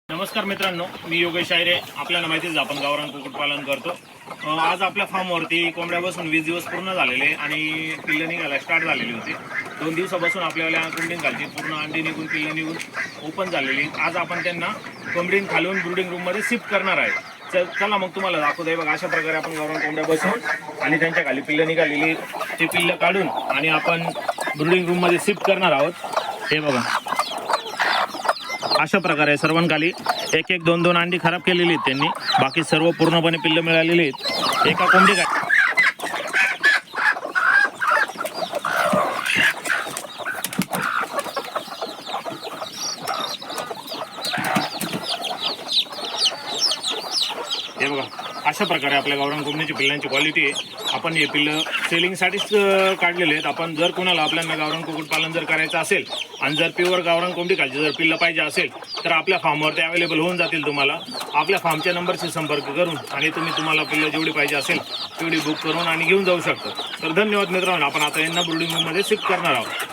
नमस्कार मित्रांनो, मी योगेश आयरे. आपल्याला माहितीच आपण गावरान कुक्कुटपालन करतो. आज आपल्या फार्मवरती कोंबड्या बसून 20 दिवस पूर्ण झालेले आणि पिल्लं निघायला स्टार्ट झालेली होती. 2 दिवसापासून आपल्याला कोंबडीन खालची पूर्ण अंडी निघून पिल्लं निघून ओपन झालेली. आज आपण त्यांना कोंबडीन खालून ब्रुडिंग रूममध्ये शिफ्ट करणार आहे. चला मग तुम्हाला दाखवतोय बघा. अशा प्रकारे आपण गावरान कोंबड्या बसून आणि त्यांच्या खाली पिल्लं निघालेली ते पिल्लं काढून आणि आपण ब्रुडिंग रूममध्ये शिफ्ट करणार आहोत. हे बघा, अशा प्रकारे सर्वांखाली 1-1, 2-2 अंडी खराब केलेली आहेत त्यांनी. बाकी सर्व पूर्णपणे पिल्लं मिळालेली आहेत. एका कोंबडी हे बघा, अशा प्रकारे आपल्या गावरान कोंबडीची पिल्लांची क्वालिटी आहे. आपण हे पिल्लं सेलिंगसाठीच काढलेले आहेत. आपण जर कोणाला आपल्याला गावरान कुक्कुटपालन जर करायचं असेल आणि जर प्युअर गावरान कोंबडी खालची जर पिल्लं पाहिजे असेल तर आपल्या फार्मवरती अवेलेबल होऊन जातील. तुम्हाला आपल्या फार्मच्या नंबरशी संपर्क करून आणि तुम्हाला पिल्लं जेवढी पाहिजे असेल तेवढी बुक करून आणि घेऊन जाऊ शकता. तर धन्यवाद मित्रांनो. आपण आता यांना ब्रुडिंग रूममध्ये शिफ्ट करणार आहोत.